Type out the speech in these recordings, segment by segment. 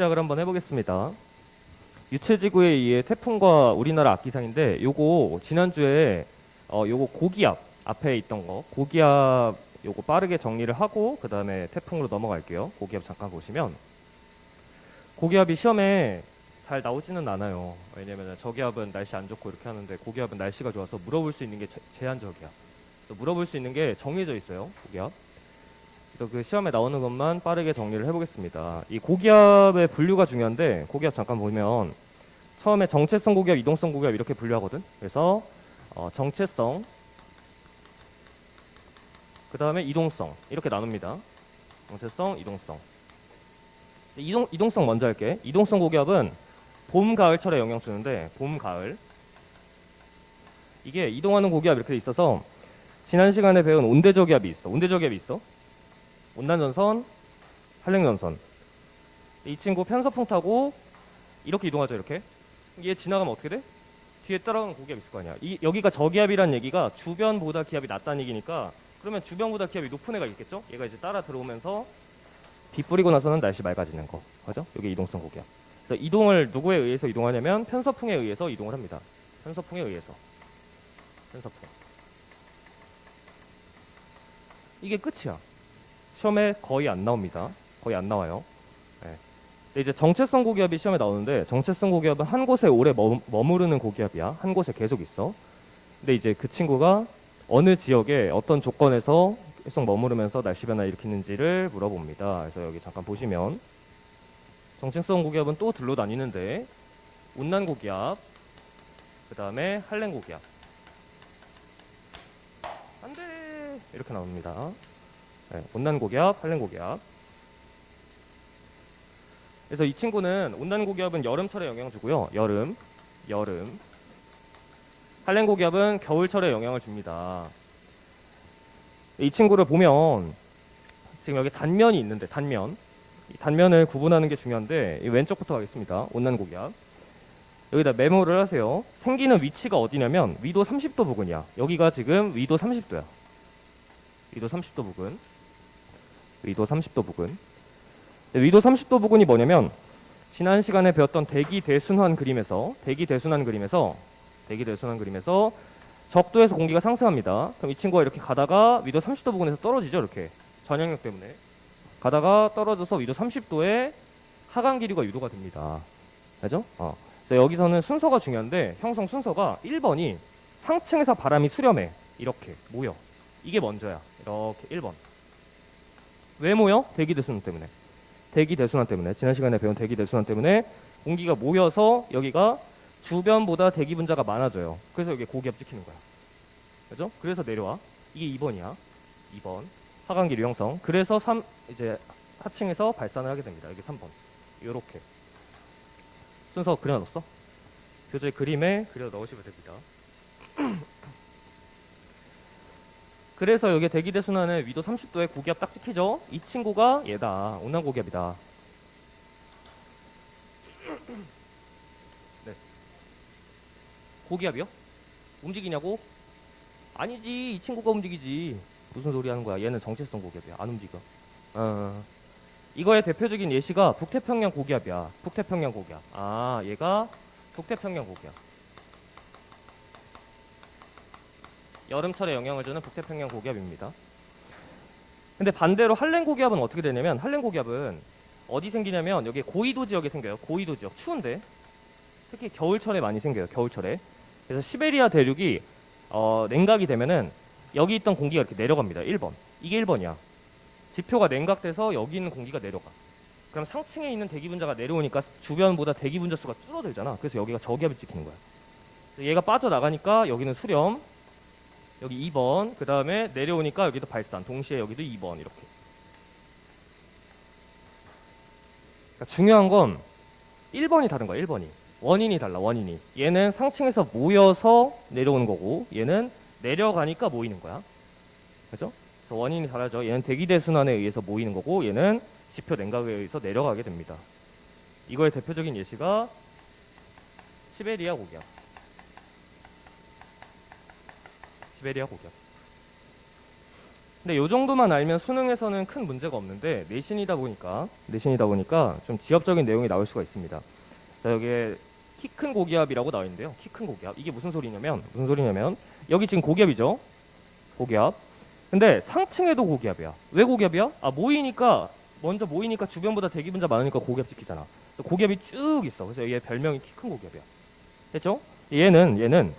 시작을 한번 해보겠습니다. 유체지구에 의해 태풍과 우리나라 악기상인데 요거 지난주에 요거 고기압 앞에 있던 거 고기압 요거 빠르게 정리를 하고 그 다음에 태풍으로 넘어갈게요. 고기압 잠깐 보시면 고기압이 시험에 잘 나오지는 않아요. 왜냐면 저기압은 날씨 안 좋고 이렇게 하는데 고기압은 날씨가 좋아서 물어볼 수 있는 게 제한적이야. 또 물어볼 수 있는 게 정해져 있어요. 고기압. 그래서 그 시험에 나오는 것만 빠르게 정리를 해보겠습니다. 이 고기압의 분류가 중요한데 고기압 잠깐 보면 처음에 정체성 고기압, 이동성 고기압 이렇게 분류하거든. 그래서 정체성, 그 다음에 이동성 이렇게 나눕니다. 정체성, 이동성. 이동성 먼저 할게. 이동성 고기압은 봄, 가을철에 영향 주는데 봄, 가을 이게 이동하는 고기압 이렇게 돼 있어서 지난 시간에 배운 온대저기압이 있어. 온대저기압이 있어. 온난전선, 한랭전선. 이 친구 편서풍 타고 이렇게 이동하죠. 이렇게. 얘 지나가면 어떻게 돼? 뒤에 따라오는 고기압 있을 거 아니야. 여기가 저기압이란 얘기가 주변보다 기압이 낮다는 얘기니까 그러면 주변보다 기압이 높은 애가 있겠죠? 얘가 이제 따라 들어오면서 비 뿌리고 나서는 날씨 맑아지는 거. 맞죠? 이게 이동성 고기압. 그래서 이동을 누구에 의해서 이동하냐면 편서풍에 의해서 이동을 합니다. 편서풍에 의해서. 편서풍. 이게 끝이야. 시험에 거의 안 나옵니다. 거의 안 나와요. 네. 근데 이제 정체성 고기압이 시험에 나오는데 정체성 고기압은 한 곳에 오래 머무르는 고기압이야. 한 곳에 계속 있어. 근데 이제 그 친구가 어느 지역에 어떤 조건에서 계속 머무르면서 날씨 변화 일으키는지를 물어봅니다. 그래서 여기 잠깐 보시면 정체성 고기압은 또 들러 다니는데 온난 고기압, 그 다음에 한랭 고기압. 안돼 이렇게 나옵니다. 네, 온난 고기압, 한랭 고기압. 그래서 이 친구는 온난 고기압은 여름철에 영향을 주고요. 여름. 한랭 고기압은 겨울철에 영향을 줍니다. 이 친구를 보면 지금 여기 단면이 있는데 이 단면을 구분하는 게 중요한데 이 왼쪽부터 가겠습니다. 온난 고기압. 여기다 메모를 하세요. 생기는 위치가 어디냐면 위도 30도 부근이야. 여기가 지금 위도 30도야. 위도 30도 부근. 위도 30도 부근. 위도 30도 부근이 뭐냐면 지난 시간에 배웠던 대기 대순환 그림에서 적도에서 공기가 상승합니다. 그럼 이 친구가 이렇게 가다가 위도 30도 부근에서 떨어지죠. 이렇게 전향력 때문에 가다가 떨어져서 위도 30도에 하강 기류가 유도가 됩니다. 알죠? 그래서 여기서는 순서가 중요한데 형성 순서가 1번이 상층에서 바람이 수렴해. 이렇게 모여. 이게 먼저야. 이렇게 1번. 왜 모여? 대기 대순환 때문에. 대기 대순환 때문에. 지난 시간에 배운 대기 대순환 때문에 공기가 모여서 여기가 주변보다 대기 분자가 많아져요. 그래서 여기 고기압 찍히는 거야. 그죠? 그래서 내려와. 이게 2번이야. 2번. 하강기류 형성. 그래서 이제 하층에서 발산을 하게 됩니다. 여기 3번. 요렇게. 순서 그려놨어? 교재 그림에 그려 넣으시면 됩니다. 그래서 여기 대기대순환에 위도 30도에 고기압 딱 찍히죠? 이 친구가 얘다. 온난 고기압이다. 네. 고기압이요? 움직이냐고? 아니지. 이 친구가 움직이지. 무슨 소리 하는 거야? 얘는 정체성 고기압이야. 안 움직여. 이거의 대표적인 예시가 북태평양 고기압이야. 북태평양 고기압. 얘가 북태평양 고기압. 여름철에 영향을 주는 북태평양 고기압입니다. 근데 반대로 한랭 고기압은 어떻게 되냐면 한랭 고기압은 어디 생기냐면 여기 고緯도 지역에 생겨요. 고緯도 지역. 추운데 특히 겨울철에 많이 생겨요. 겨울철에. 그래서 시베리아 대륙이 냉각이 되면은 여기 있던 공기가 이렇게 내려갑니다. 1번. 이게 1번이야. 지표가 냉각돼서 여기 있는 공기가 내려가. 그럼 상층에 있는 대기 분자가 내려오니까 주변보다 대기 분자 수가 줄어들잖아. 그래서 여기가 저기압이 찍히는 거야. 얘가 빠져나가니까 여기는 수렴. 여기 2번. 그 다음에 내려오니까 여기도 발산. 동시에 여기도 2번. 이렇게. 그러니까 중요한 건 1번이 다른 거야. 1번이. 원인이 달라. 원인이. 얘는 상층에서 모여서 내려오는 거고 얘는 내려가니까 모이는 거야. 그죠? 그래서 원인이 다르죠. 얘는 대기대순환에 의해서 모이는 거고 얘는 지표 냉각에 의해서 내려가게 됩니다. 이거의 대표적인 예시가 시베리아 고기압. 시베리아 고기압. 근데 요 정도만 알면 수능에서는 큰 문제가 없는데 내신이다 보니까 좀 지엽적인 내용이 나올 수가 있습니다. 자, 여기에 키 큰 고기압이라고 나와 있는데요. 키 큰 고기압. 이게 무슨 소리냐면 여기 지금 고기압이죠. 고기압. 근데 상층에도 고기압이야. 왜 고기압이야? 먼저 모이니까 주변보다 대기분자 많으니까 고기압 찍히잖아. 그래서 고기압이 쭉 있어. 그래서 얘 별명이 키 큰 고기압이야. 됐죠? 얘는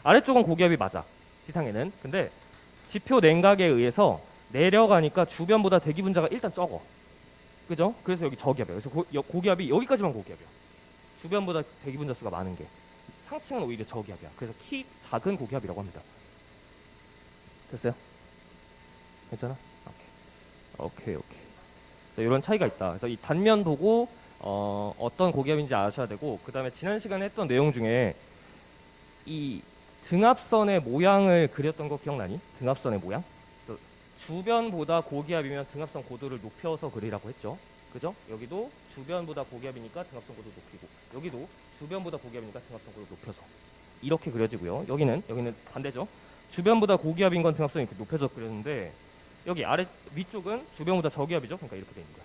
아래쪽은 고기압이 맞아. 지상에는. 근데 지표 냉각에 의해서 내려가니까 주변보다 대기분자가 일단 적어. 그죠? 그래서 여기 저기압이야. 그래서 고기압이 여기까지만 고기압이야. 주변보다 대기분자 수가 많은 게. 상층은 오히려 저기압이야. 그래서 키 작은 고기압이라고 합니다. 됐어요? 괜찮아? 오케이. 자, 이런 차이가 있다. 그래서 이 단면 보고 어떤 고기압인지 아셔야 되고, 그 다음에 지난 시간에 했던 내용 중에 이 등압선의 모양을 그렸던 거 기억나니? 등압선의 모양? 주변보다 고기압이면 등압선 고도를 높여서 그리라고 했죠. 그죠? 여기도 주변보다 고기압이니까 등압선 고도 높이고, 여기도 주변보다 고기압이니까 등압선 고도 높여서 이렇게 그려지고요. 여기는 반대죠. 주변보다 고기압인 건 등압선이 이렇게 높여서 그렸는데, 여기 위쪽은 주변보다 저기압이죠. 그러니까 이렇게 돼 있는 거야.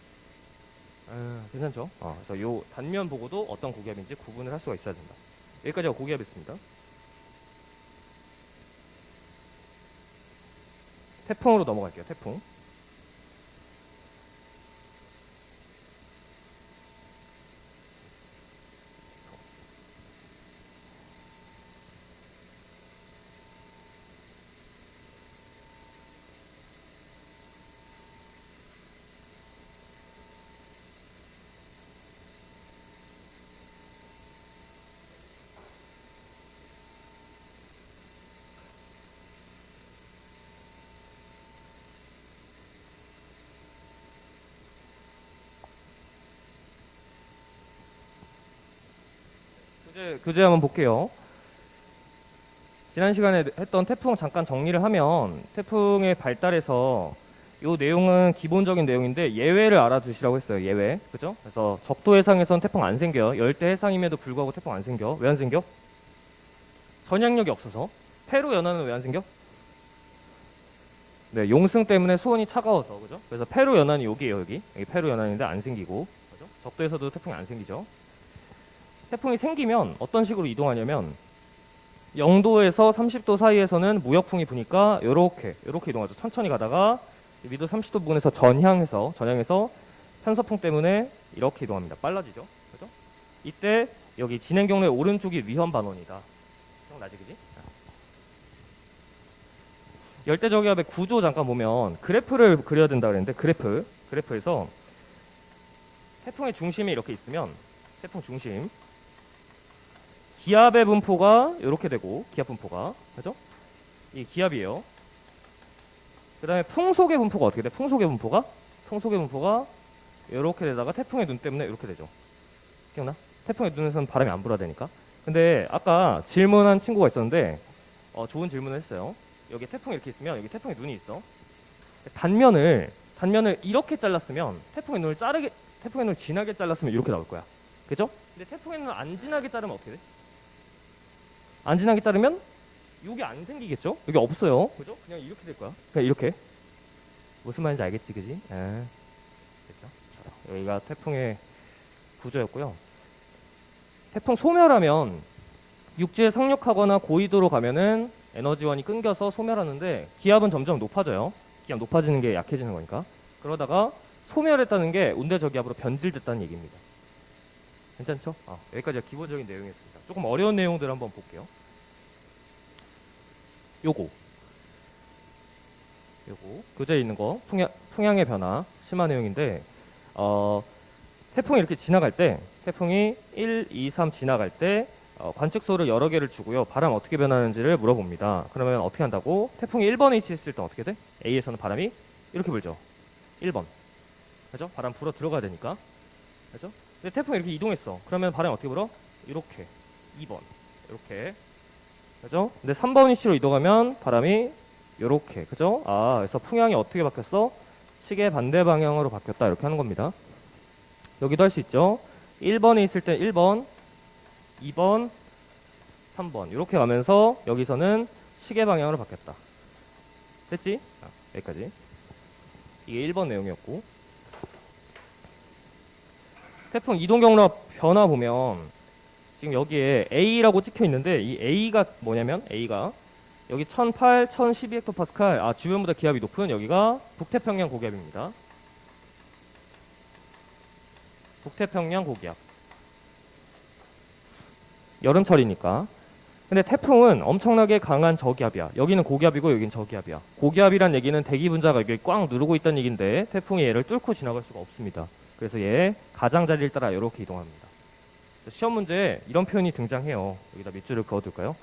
괜찮죠? 그래서 요 단면 보고도 어떤 고기압인지 구분을 할 수가 있어야 된다. 여기까지가 고기압이었습니다. 태풍으로 넘어갈게요. 태풍. 교재 한번 볼게요. 지난 시간에 했던 태풍 잠깐 정리를 하면, 태풍의 발달에서 요 내용은 기본적인 내용인데 예외를 알아두시라고 했어요. 예외. 그죠? 그래서 적도 해상에선 태풍 안 생겨요. 열대 해상임에도 불구하고 태풍 안 생겨. 왜 안 생겨? 전향력이 없어서. 페루 연안은 왜 안 생겨? 네, 용승 때문에 수온이 차가워서. 그죠? 그래서 페루 연안이 여기에요. 여기 페루 연안인데 안 생기고. 그죠? 적도에서도 태풍이 안 생기죠. 태풍이 생기면 어떤 식으로 이동하냐면, 0도에서 30도 사이에서는 무역풍이 부니까 요렇게 이동하죠. 천천히 가다가 미도 30도 부근에서 전향해서 편서풍 때문에 이렇게 이동합니다. 빨라지죠. 그죠? 이때 여기 진행 경로의 오른쪽이 위험 반원이다. 기억나지, 그지? 열대저기압의 구조 잠깐 보면 그래프를 그려야 된다 그랬는데, 그래프에서 태풍의 중심이 이렇게 있으면, 태풍 중심 기압의 분포가 이렇게 되고, 기압 분포가, 그죠? 이 기압이에요. 그 다음에 풍속의 분포가 어떻게 돼? 풍속의 분포가 이렇게 되다가 태풍의 눈 때문에 이렇게 되죠. 기억나? 태풍의 눈에서는 바람이 안 불어야 되니까. 근데 아까 질문한 친구가 있었는데, 좋은 질문을 했어요. 여기 태풍이 이렇게 있으면 여기 태풍의 눈이 있어. 단면을 이렇게 잘랐으면, 태풍의 눈을 진하게 잘랐으면 이렇게 나올 거야. 그죠? 근데 태풍의 눈을 안 진하게 자르면 어떻게 돼? 안 진하게 자르면 여기 안 생기겠죠? 여기 없어요. 그죠? 그냥 이렇게 될 거야. 그냥 이렇게. 무슨 말인지 알겠지, 그지? 됐죠? 자, 여기가 태풍의 구조였고요. 태풍 소멸하면 육지에 상륙하거나 고위도로 가면은 에너지원이 끊겨서 소멸하는데, 기압은 점점 높아져요. 기압 높아지는 게 약해지는 거니까. 그러다가 소멸했다는 게 온대저기압으로 변질됐다는 얘기입니다. 괜찮죠? 여기까지가 기본적인 내용이었습니다. 조금 어려운 내용들 한번 볼게요. 요거 교재에 있는 거, 풍향의 변화 심화 내용인데, 태풍이 이렇게 지나갈 때, 태풍이 1, 2, 3 지나갈 때 관측소를 여러 개를 주고요. 바람 어떻게 변하는지를 물어봅니다. 그러면 어떻게 한다고? 태풍이 1번에 위치했을 때 어떻게 돼? A에서는 바람이 이렇게 불죠. 1번. 그죠? 바람 불어 들어가야 되니까. 그죠? 근데 태풍이 이렇게 이동했어. 그러면 바람이 어떻게 불어? 이렇게. 2번. 이렇게. 그죠? 근데 3번 위치로 이동하면 바람이 이렇게. 그죠? 그래서 풍향이 어떻게 바뀌었어? 시계 반대 방향으로 바뀌었다. 이렇게 하는 겁니다. 여기도 할 수 있죠. 1번에 있을 때 1번, 2번, 3번 이렇게 가면서 여기서는 시계 방향으로 바뀌었다. 됐지? 여기까지. 이게 1번 내용이었고, 태풍 이동 경로 변화 보면 지금 여기에 A라고 찍혀 있는데, 이 A가 뭐냐면 A가 여기 1008, 1012헥토파스칼, 주변보다 기압이 높은 여기가 북태평양 고기압입니다. 북태평양 고기압. 여름철이니까. 근데 태풍은 엄청나게 강한 저기압이야. 여기는 고기압이고 여기는 저기압이야. 고기압이란 얘기는 대기 분자가 여기 꽉 누르고 있다는 얘기인데 태풍이 얘를 뚫고 지나갈 수가 없습니다. 그래서 얘 가장자리를 따라 이렇게 이동합니다. 시험 문제에 이런 표현이 등장해요. 여기다 밑줄을 그어둘까요?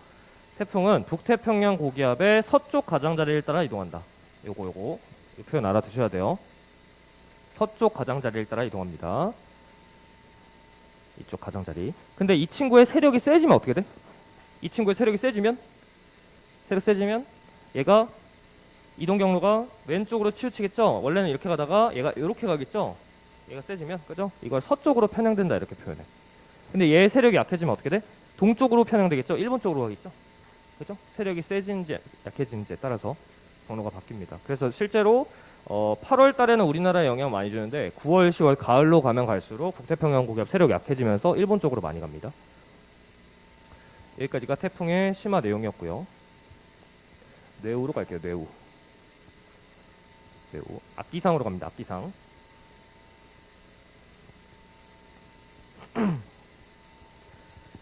태풍은 북태평양 고기압의 서쪽 가장자리를 따라 이동한다. 요거 이 표현 알아두셔야 돼요. 서쪽 가장자리를 따라 이동합니다. 이쪽 가장자리. 근데 이 친구의 세력이 세지면 어떻게 돼? 이 친구의 세력이 세지면 얘가 이동 경로가 왼쪽으로 치우치겠죠? 원래는 이렇게 가다가 얘가 이렇게 가겠죠? 얘가 세지면, 그죠? 이걸 서쪽으로 편향된다 이렇게 표현해. 근데 얘의 세력이 약해지면 어떻게 돼? 동쪽으로 편향되겠죠? 일본 쪽으로 가겠죠? 그죠? 세력이 세진지 약해지는지에 따라서 경로가 바뀝니다. 그래서 실제로 8월 달에는 우리나라에 영향 많이 주는데 9월, 10월 가을로 가면 갈수록 북태평양 고기압 세력이 약해지면서 일본 쪽으로 많이 갑니다. 여기까지가 태풍의 심화 내용이었고요. 뇌우로 갈게요. 뇌우. 악기상으로 갑니다. 악기상.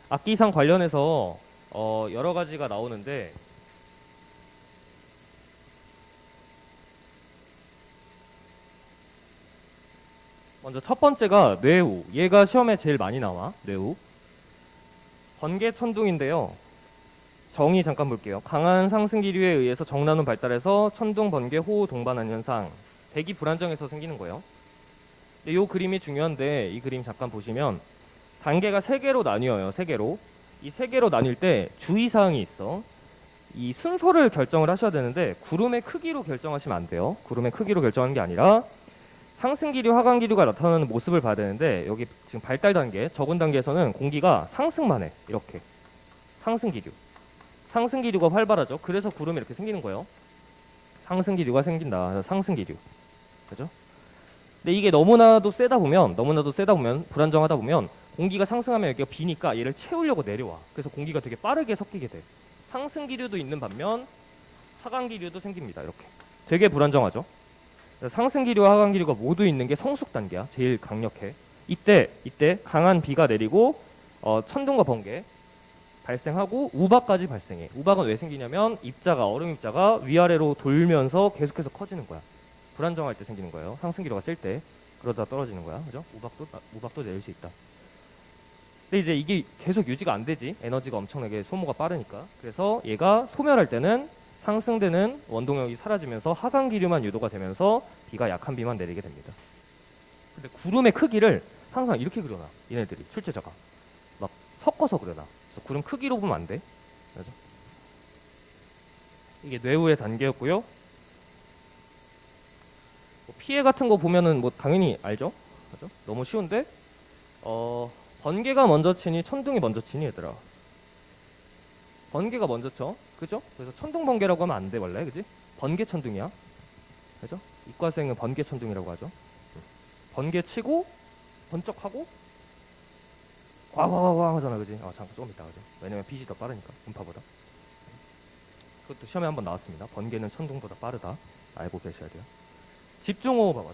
악기상 관련해서 여러 가지가 나오는데 먼저 첫 번째가 뇌우. 얘가 시험에 제일 많이 나와. 뇌우. 번개 천둥인데요. 정의 잠깐 볼게요. 강한 상승 기류에 의해서 정난운 발달해서 천둥, 번개, 호우 동반한 현상. 대기 불안정해서 생기는 거예요. 근데 이 그림이 중요한데 이 그림 잠깐 보시면 단계가 3개로 나뉘어요. 3개로. 이 3개로 나뉠 때 주의사항이 있어. 이 순서를 결정을 하셔야 되는데 구름의 크기로 결정하시면 안 돼요. 구름의 크기로 결정하는 게 아니라 상승 기류, 하강 기류가 나타나는 모습을 봐야 되는데 여기 지금 발달 단계, 적은 단계에서는 공기가 상승만 해. 이렇게. 상승 기류. 상승 기류가 활발하죠. 그래서 구름이 이렇게 생기는 거예요. 상승 기류가 생긴다. 상승 기류. 그죠? 근데 이게 너무나도 세다 보면 불안정하다 보면 공기가 상승하면 여기가 비니까 얘를 채우려고 내려와. 그래서 공기가 되게 빠르게 섞이게 돼. 상승 기류도 있는 반면 하강 기류도 생깁니다. 이렇게. 되게 불안정하죠. 상승 기류와 하강 기류가 모두 있는 게 성숙 단계야. 제일 강력해. 이때 강한 비가 내리고 천둥과 번개 발생하고 우박까지 발생해. 우박은 왜 생기냐면 얼음 입자가 위아래로 돌면서 계속해서 커지는 거야. 불안정할 때 생기는 거예요. 상승 기류가 셀 때. 그러다 떨어지는 거야. 그죠? 우박도 내릴 수 있다. 근데 이제 이게 계속 유지가 안 되지. 에너지가 엄청나게 소모가 빠르니까. 그래서 얘가 소멸할 때는 상승되는 원동력이 사라지면서 하강 기류만 유도가 되면서 비가 약한 비만 내리게 됩니다. 근데 구름의 크기를 항상 이렇게 그려놔. 얘네들이 출제자가 막 섞어서 그려놔. 그래서 구름 크기로 보면 안 돼. 그죠? 이게 뇌우의 단계였고요. 피해 같은 거 보면은 당연히 알죠? 그죠? 너무 쉬운데 번개가 먼저 치니 천둥이 먼저 치니 얘들아. 번개가 먼저 쳐. 그죠? 그래서 천둥 번개라고 하면 안 돼 원래. 그지? 번개 천둥이야. 그죠? 이과생은 번개 천둥이라고 하죠. 번개 치고 번쩍하고 꽝꽝꽝 하잖아. 그지? 잠깐 조금 이따 하죠. 왜냐면 빛이 더 빠르니까 음파보다. 그것도 시험에 한번 나왔습니다. 번개는 천둥보다 빠르다. 알고 계셔야 돼요. 집중호우 봐봐.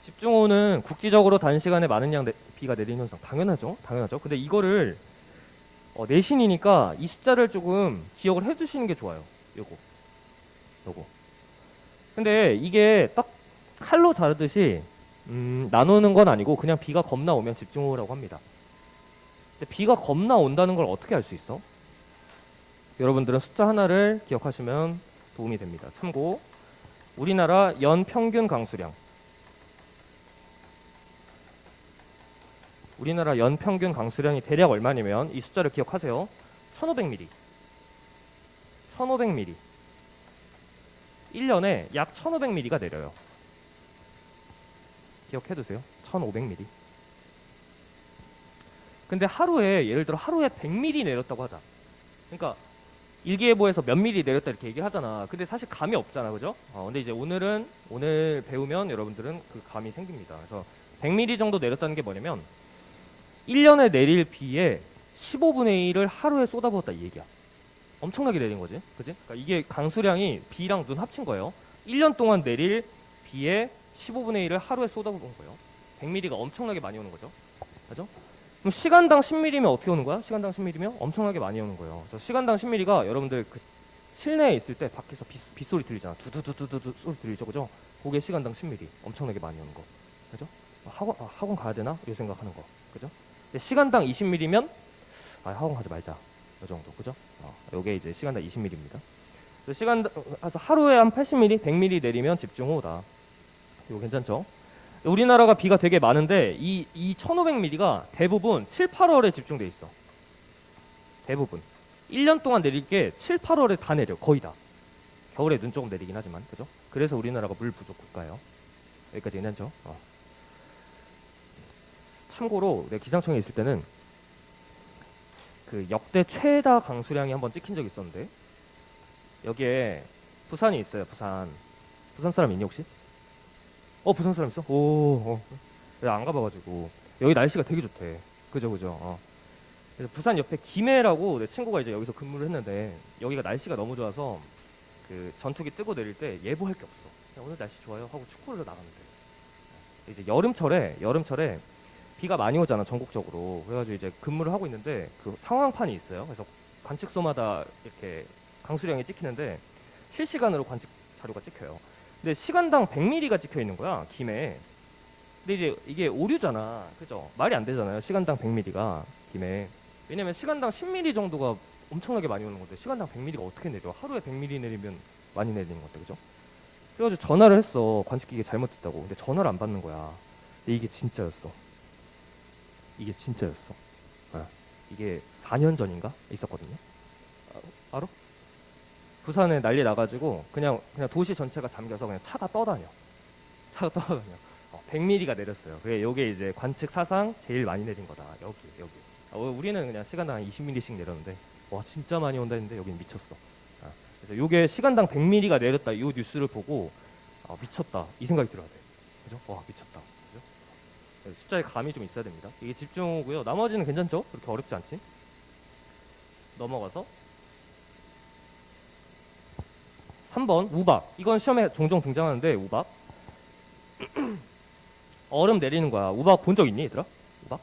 집중호우는 국지적으로 단시간에 많은 양 비가 내리는 현상. 당연하죠. 근데 이거를 내신이니까 이 숫자를 조금 기억을 해두시는 게 좋아요. 요거. 근데 이게 딱 칼로 자르듯이 나누는 건 아니고 그냥 비가 겁나 오면 집중호우라고 합니다. 근데 비가 겁나 온다는 걸 어떻게 알 수 있어? 여러분들은 숫자 하나를 기억하시면 도움이 됩니다. 참고 우리나라 연 평균 강수량. 우리나라 연 평균 강수량이 대략 얼마냐면 이 숫자를 기억하세요. 1500mm. 1500mm. 1년에 약 1500mm가 내려요. 기억해두세요. 1500mm. 근데 예를 들어 하루에 100mm 내렸다고 하자. 그러니까 일기예보에서 몇 미리 내렸다 이렇게 얘기를 하잖아. 근데 사실 감이 없잖아, 그죠? 근데 이제 오늘 배우면 여러분들은 그 감이 생깁니다. 그래서 100mm 정도 내렸다는 게 뭐냐면 1년에 내릴 비의 15분의 1을 하루에 쏟아부었다 이 얘기야. 엄청나게 내린 거지, 그지? 그러니까 이게 강수량이 비랑 눈 합친 거예요. 1년 동안 내릴 비의 15분의 1을 하루에 쏟아부은 거예요. 100mm가 엄청나게 많이 오는 거죠, 그죠? 그럼 시간당 10mm면 어떻게 오는 거야? 시간당 10mm면 엄청나게 많이 오는 거예요. 그래서 시간당 10mm가 여러분들 그 실내에 있을 때 밖에서 빗소리 들리잖아. 두두두두두 소리 들리죠, 그죠? 그게 시간당 10mm 엄청나게 많이 오는 거, 그죠? 학원 가야 되나? 이 생각하는 거, 그죠? 근데 시간당 20mm면 학원 가지 말자, 이 정도, 그죠? 요게 이제 시간당 20mm입니다. 그래서 하루에 한 80mm, 100mm 내리면 집중호우다. 이거 괜찮죠? 우리나라가 비가 되게 많은데 이 1500mm가 대부분 7, 8월에 집중돼 있어. 대부분 1년 동안 내릴 게 7, 8월에 다 내려. 거의 다. 겨울에 눈 조금 내리긴 하지만, 그죠? 그래서 우리나라가 물 부족 국가예요. 여기까지 괜찮죠? 참고로 내가 기상청에 있을 때는 그 역대 최다 강수량이 한번 찍힌 적이 있었는데, 여기에 부산이 있어요. 부산 사람 있니 혹시? 부산 사람 있어? 내가 안 가봐가지고. 여기 날씨가 되게 좋대. 그죠. 그래서 부산 옆에 김해라고 내 친구가 이제 여기서 근무를 했는데, 여기가 날씨가 너무 좋아서 그 전투기 뜨고 내릴 때 예보할 게 없어. 그냥 오늘 날씨 좋아요 하고 축구를 나가면 돼. 이제 여름철에 비가 많이 오잖아, 전국적으로. 그래가지고 이제 근무를 하고 있는데 그 상황판이 있어요. 그래서 관측소마다 이렇게 강수량이 찍히는데 실시간으로 관측 자료가 찍혀요. 근데 시간당 100mm가 찍혀 있는 거야, 김에. 근데 이제 이게 오류잖아, 그죠? 말이 안 되잖아요, 시간당 100mm가 김에. 왜냐면 시간당 10mm 정도가 엄청나게 많이 오는 건데 시간당 100mm가 어떻게 내려? 하루에 100mm 내리면 많이 내리는 건데, 그죠? 그래가지고 전화를 했어, 관측기계 잘못됐다고. 근데 전화를 안 받는 거야. 근데 이게 진짜였어. 이게 4년 전인가 있었거든요. 알아? 부산에 난리 나가지고 그냥 도시 전체가 잠겨서 그냥 차가 떠다녀. 100mm가 내렸어요. 그게 요게 이제 관측 사상 제일 많이 내린 거다. 여기. 우리는 그냥 시간당 20mm씩 내렸는데 와 진짜 많이 온다 했는데 여긴 미쳤어. 그래서 요게 시간당 100mm가 내렸다. 요 뉴스를 보고 미쳤다 이 생각이 들어야 돼. 그죠? 와 미쳤다. 그죠? 숫자에 감이 좀 있어야 됩니다. 이게 집중호고요. 나머지는 괜찮죠? 그렇게 어렵지 않지? 넘어가서 3번 우박. 이건 시험에 종종 등장하는데 우박. 얼음 내리는 거야. 우박 본 적 있니, 얘들아? 우박?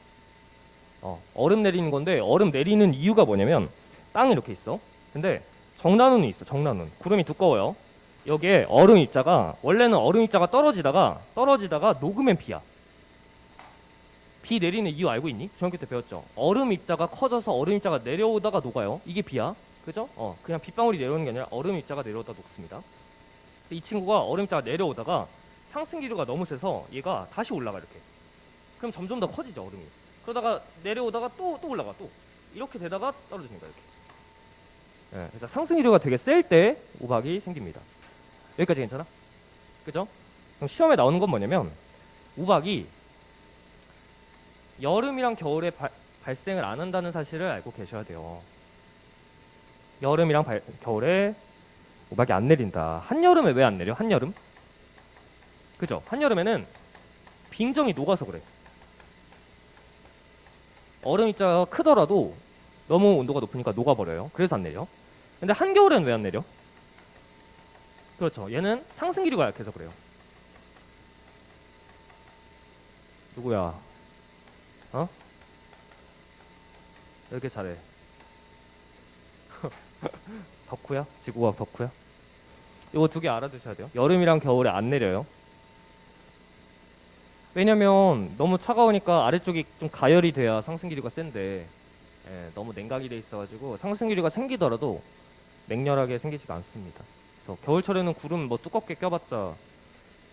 얼음 내리는 건데 얼음 내리는 이유가 뭐냐면 땅이 이렇게 있어. 근데 정난운이 있어. 정난운. 구름이 두꺼워요. 여기에 얼음 입자가 원래는 얼음 입자가 떨어지다가 녹으면 비야. 비 내리는 이유 알고 있니? 중학교 때 배웠죠. 얼음 입자가 커져서 얼음 입자가 내려오다가 녹아요. 이게 비야. 그죠? 그냥 빗방울이 내려오는 게 아니라 얼음 입자가 내려오다 녹습니다. 이 친구가 얼음 입자가 내려오다가 상승 기류가 너무 세서 얘가 다시 올라가 이렇게. 그럼 점점 더 커지죠, 얼음이. 그러다가 내려오다가 또 올라가 또 이렇게 되다가 떨어지는 거야 이렇게. 그래서 상승 기류가 되게 셀 때 우박이 생깁니다. 여기까지 괜찮아? 그죠? 그럼 시험에 나오는 건 뭐냐면 우박이 여름이랑 겨울에 발생을 안 한다는 사실을 알고 계셔야 돼요. 여름이랑 겨울에 우박이 안 내린다. 한여름에 왜 안 내려? 한여름? 그죠? 한여름에는 빙정이 녹아서 그래. 얼음 입자가 크더라도 너무 온도가 높으니까 녹아버려요. 그래서 안 내려. 근데 한겨울엔 왜 안 내려? 그렇죠. 얘는 상승 기류가 약해서 그래요. 누구야? 왜 이렇게 잘해? 덕후야? 지구과학 덕후야? 이거 두 개 알아두셔야 돼요. 여름이랑 겨울에 안 내려요. 왜냐면 너무 차가우니까 아래쪽이 좀 가열이 돼야 상승기류가 센데 너무 냉각이 돼 있어가지고 상승기류가 생기더라도 맹렬하게 생기지가 않습니다. 그래서 겨울철에는 구름 뭐 두껍게 껴봤자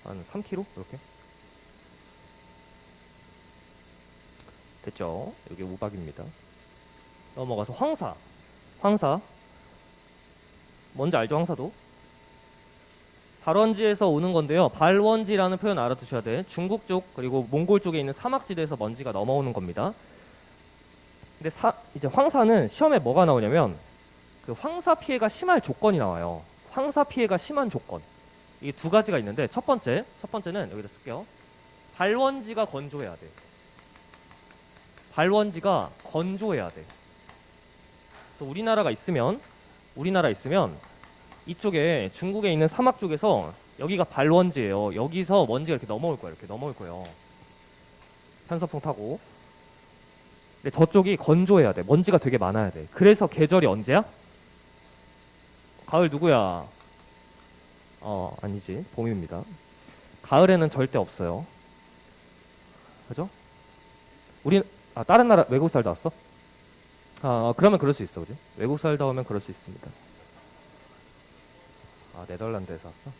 한 3km? 이렇게? 됐죠? 여기 우박입니다. 넘어가서 황사 뭔지 알죠? 황사도 발원지에서 오는 건데요. 발원지라는 표현 알아두셔야 돼. 중국 쪽 그리고 몽골 쪽에 있는 사막지대에서 먼지가 넘어오는 겁니다. 근데 이제 황사는 시험에 뭐가 나오냐면 그 황사 피해가 심할 조건이 나와요. 황사 피해가 심한 조건. 이게 두 가지가 있는데 첫 번째는 여기다 쓸게요. 발원지가 건조해야 돼. 발원지가 건조해야 돼. 그래서 우리나라 있으면 이쪽에 중국에 있는 사막 쪽에서 여기가 발원지예요. 여기서 먼지가 이렇게 넘어올 거예요. 이렇게 넘어올 거예요. 편서풍 타고. 근데 저쪽이 건조해야 돼. 먼지가 되게 많아야 돼. 그래서 계절이 언제야? 가을 누구야? 아니지. 봄입니다. 가을에는 절대 없어요. 그죠? 다른 나라, 외국 살다 왔어? 그러면 그럴 수 있어, 그지? 외국 살다 오면 그럴 수 있습니다. 네덜란드에서 왔어?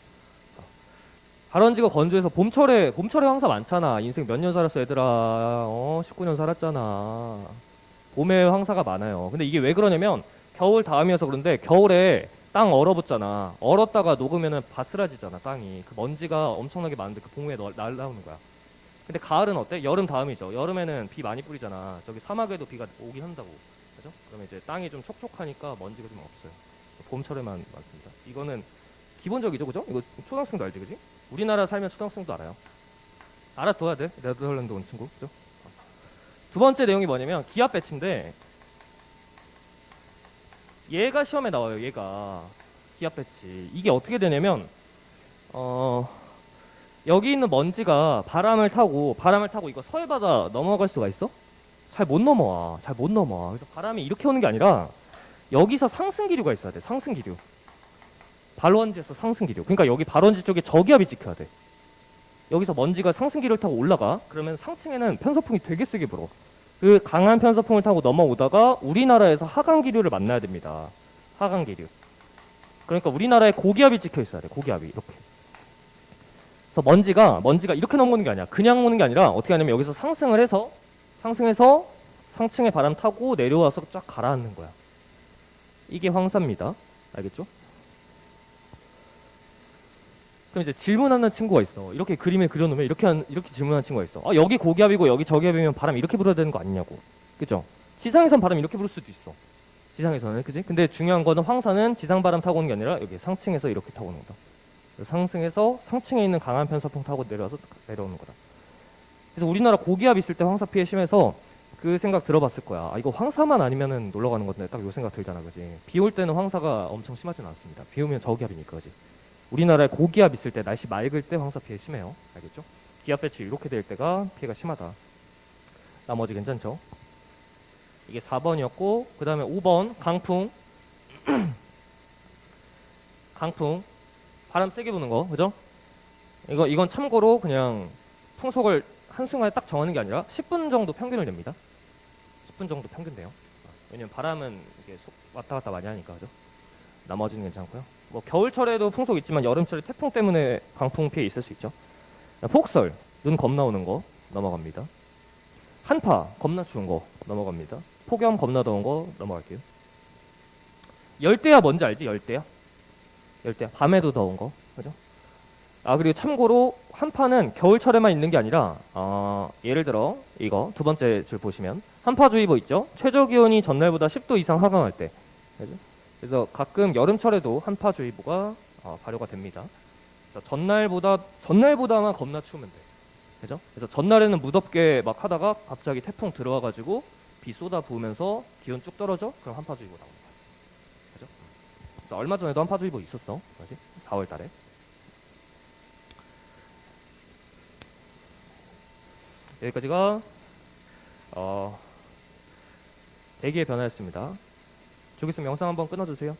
발원지가 건조해서 봄철에 황사 많잖아. 인생 몇 년 살았어, 얘들아. 19년 살았잖아. 봄에 황사가 많아요. 근데 이게 왜 그러냐면, 겨울 다음이어서 그런데, 겨울에 땅 얼어붙잖아. 얼었다가 녹으면은 바스라지잖아, 땅이. 그 먼지가 엄청나게 많은데 그 봄에 날라오는 거야. 근데 가을은 어때? 여름 다음이죠. 여름에는 비 많이 뿌리잖아. 저기 사막에도 비가 오긴 한다고. 그죠? 그러면 이제 땅이 좀 촉촉하니까 먼지가 좀 없어요. 봄철에만 많습니다. 이거는 기본적이죠, 그죠? 이거 초등학생도 알지, 그지? 우리나라 살면 초등학생도 알아요. 알아둬야 돼. 네덜란드 온 친구, 그죠? 두 번째 내용이 뭐냐면 기압 배치인데 얘가 시험에 나와요. 얘가 기압 배치. 이게 어떻게 되냐면 여기 있는 먼지가 바람을 타고 이거 서해바다 넘어갈 수가 있어? 잘 못 넘어와. 그래서 바람이 이렇게 오는 게 아니라 여기서 상승기류가 있어야 돼. 상승기류. 발원지에서 상승기류. 그러니까 여기 발원지 쪽에 저기압이 찍혀야 돼. 여기서 먼지가 상승기류를 타고 올라가. 그러면 상층에는 편서풍이 되게 세게 불어. 그 강한 편서풍을 타고 넘어오다가 우리나라에서 하강기류를 만나야 됩니다. 하강기류. 그러니까 우리나라에 고기압이 찍혀 있어야 돼. 고기압이 이렇게. 그래서 먼지가 이렇게 넘어오는 게 아니야. 그냥 오는 게 아니라 어떻게 하냐면 여기서 상승해서 상층에 바람 타고 내려와서 쫙 가라앉는 거야. 이게 황사입니다. 알겠죠? 그럼 이제 질문하는 친구가 있어. 이렇게 그림을 그려놓으면 이렇게 질문하는 친구가 있어. 여기 고기압이고 여기 저기압이면 바람 이렇게 불어야 되는 거 아니냐고. 그죠? 지상에선 바람 이렇게 불을 수도 있어. 지상에서는, 그지? 근데 중요한 거는 황사는 지상 바람 타고 오는 게 아니라 여기 상층에서 이렇게 타고 오는 거다. 상승해서 상층에 있는 강한 편서풍 타고 내려오는 거다. 그래서 우리나라 고기압 있을 때 황사 피해 심해서 그 생각 들어봤을 거야. 이거 황사만 아니면은 놀러 가는 건데 딱 요 생각 들잖아, 그지? 비 올 때는 황사가 엄청 심하진 않습니다. 비 오면 저기압이니까, 그지? 우리나라에 고기압 있을 때, 날씨 맑을 때 황사 피해 심해요. 알겠죠? 기압 배치 이렇게 될 때가 피해가 심하다. 나머지 괜찮죠? 이게 4번이었고, 그 다음에 5번 강풍. 강풍. 바람 세게 부는 거, 그죠? 이건 참고로 그냥 풍속을 한순간에 딱 정하는 게 아니라 10분 정도 평균을 냅니다. 10분 정도 평균 돼요. 왜냐면 바람은 이게 왔다 갔다 많이 하니까, 그죠? 나머지는 괜찮고요. 뭐 겨울철에도 풍속 있지만 여름철에 태풍 때문에 강풍 피해 있을 수 있죠. 폭설, 눈 겁나 오는 거 넘어갑니다. 한파, 겁나 추운 거 넘어갑니다. 폭염, 겁나 더운 거 넘어갈게요. 열대야 뭔지 알지? 열대야? 밤에도 더운 거, 그죠? 그리고 참고로 한파는 겨울철에만 있는 게 아니라 예를 들어 이거 두 번째 줄 보시면 한파주의보 있죠? 최저 기온이 전날보다 10도 이상 하강할 때, 그죠? 그래서 가끔 여름철에도 한파주의보가 발효가 됩니다. 전날보다만 겁나 추우면 돼, 그죠? 그래서 전날에는 무덥게 막 하다가 갑자기 태풍 들어와가지고 비 쏟아 부으면서 기온 쭉 떨어져? 그럼 한파주의보 나옵니다. 그죠? 그래서 얼마 전에도 한파주의보 있었어, 뭐지? 4월달에. 여기까지가 대기의 변화였습니다. 저기 있으면 영상 한번 끊어주세요.